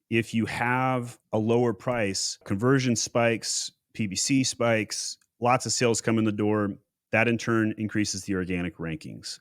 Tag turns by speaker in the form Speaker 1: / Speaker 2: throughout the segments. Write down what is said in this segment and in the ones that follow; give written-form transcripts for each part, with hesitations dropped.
Speaker 1: if you have a lower price, conversion spikes, PPC spikes, lots of sales come in the door. That in turn increases the organic rankings.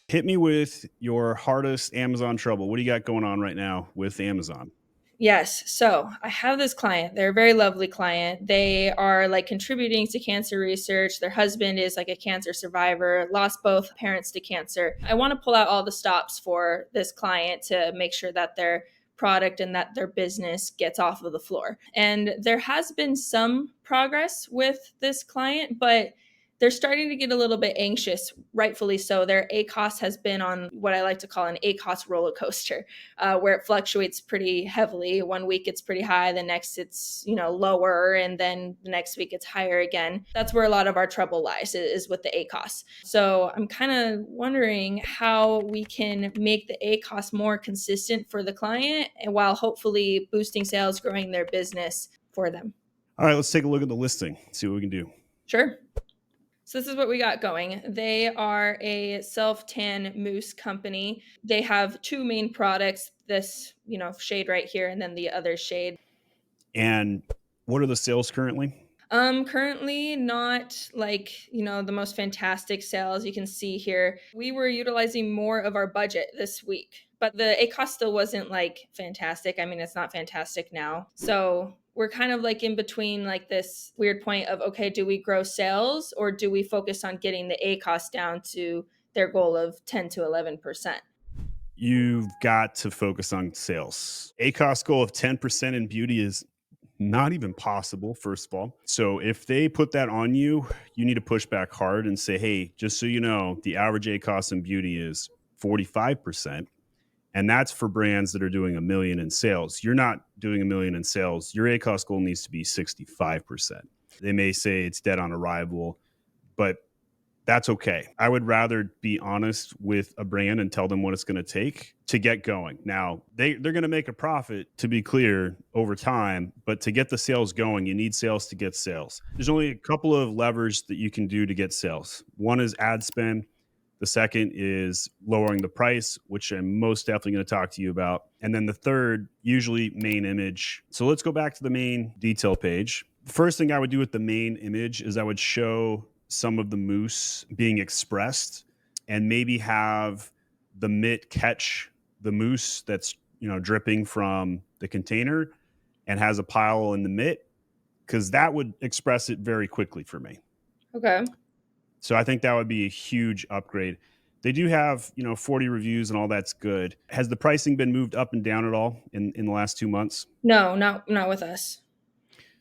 Speaker 1: Hit me with your hardest Amazon trouble. What do you got going on right now with Amazon?
Speaker 2: Yes. So I have this client. They're a very lovely client. They are like contributing to cancer research. Their husband is like a cancer survivor, lost both parents to cancer. I want to pull out all the stops for this client to make sure that their product and that their business gets off of the floor. And there has been some progress with this client, but they're starting to get a little bit anxious, rightfully so. Their ACOS has been on what I like to call an ACOS roller coaster, where it fluctuates pretty heavily. One week it's pretty high, the next it's lower, and then the next week it's higher again. That's where a lot of our trouble lies, is with the ACOS. So I'm kind of wondering how we can make the ACOS more consistent for the client, and while hopefully boosting sales, growing their business for them.
Speaker 1: All right, let's take a look at the listing, see what we can do.
Speaker 2: Sure. So this is what we got going. They are a self-tan mousse company. They have two main products, this, shade right here and then the other shade.
Speaker 1: And what are the sales currently?
Speaker 2: Currently not like, the most fantastic sales you can see here. We were utilizing more of our budget this week, but the ACOS still wasn't like fantastic. I mean, it's not fantastic now. So we're kind of like in between like this weird point of, okay, do we grow sales or do we focus on getting the ACOS down to their goal of 10 to 11%?
Speaker 1: You've got to focus on sales. ACOS goal of 10% in beauty is not even possible, first of all. So if they put that on you, you need to push back hard and say, hey, just so you know, the average ACOS in beauty is 45%. And that's for brands that are doing $1 million in sales. You're not doing $1 million in sales. Your ACOS goal needs to be 65%. They may say it's dead on arrival, but that's okay. I would rather be honest with a brand and tell them what it's going to take to get going. Now, they're going to make a profit, to be clear, over time, but to get the sales going, you need sales to get sales. There's only a couple of levers that you can do to get sales. One is ad spend. The second is lowering the price, which I'm most definitely going to talk to you about. And then the third, usually main image. So let's go back to the main detail page. First thing I would do with the main image is I would show some of the mousse being expressed and maybe have the mitt catch the mousse that's dripping from the container and has a pile in the mitt, because that would express it very quickly for me.
Speaker 2: Okay.
Speaker 1: So I think that would be a huge upgrade. They do have 40 reviews and all that's good. Has the pricing been moved up and down at all in the last 2 months?
Speaker 2: No, not with us.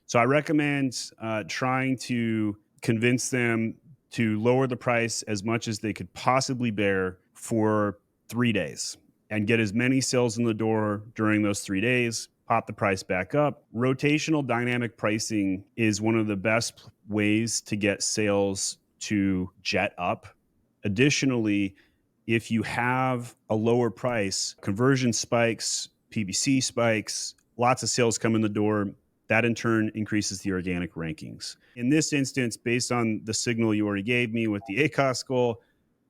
Speaker 1: So I recommend trying to convince them to lower the price as much as they could possibly bear for 3 days and get as many sales in the door during those 3 days, pop the price back up. Rotational dynamic pricing is one of the best ways to get sales to jet up. Additionally, if you have a lower price, conversion spikes, PPC spikes, lots of sales come in the door. That in turn increases the organic rankings. In this instance, based on the signal you already gave me with the ACOS goal,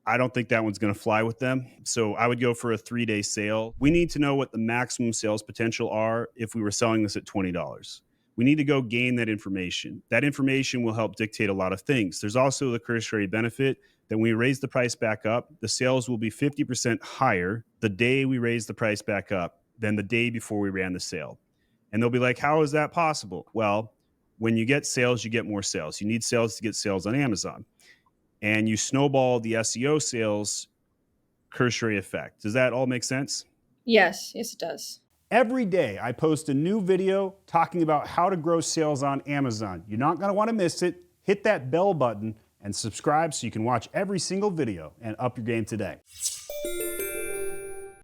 Speaker 1: I don't think that one's going to fly with them. So I would go for a 3-day sale. We need to know what the maximum sales potential are if we were selling this at $20. We need to go gain that information. That information will help dictate a lot of things. There's also the cursory benefit that when we raise the price back up, the sales will be 50% higher the day we raise the price back up than the day before we ran the sale. And they'll be like, how is that possible? Well, when you get sales, you get more sales. You need sales to get sales on Amazon. And you snowball the SEO sales cursory effect. Does that all make sense?
Speaker 2: Yes, it does.
Speaker 1: Every day I post a new video talking about how to grow sales on Amazon. You're not going to want to miss it. Hit that bell button and subscribe so you can watch every single video and up your game today.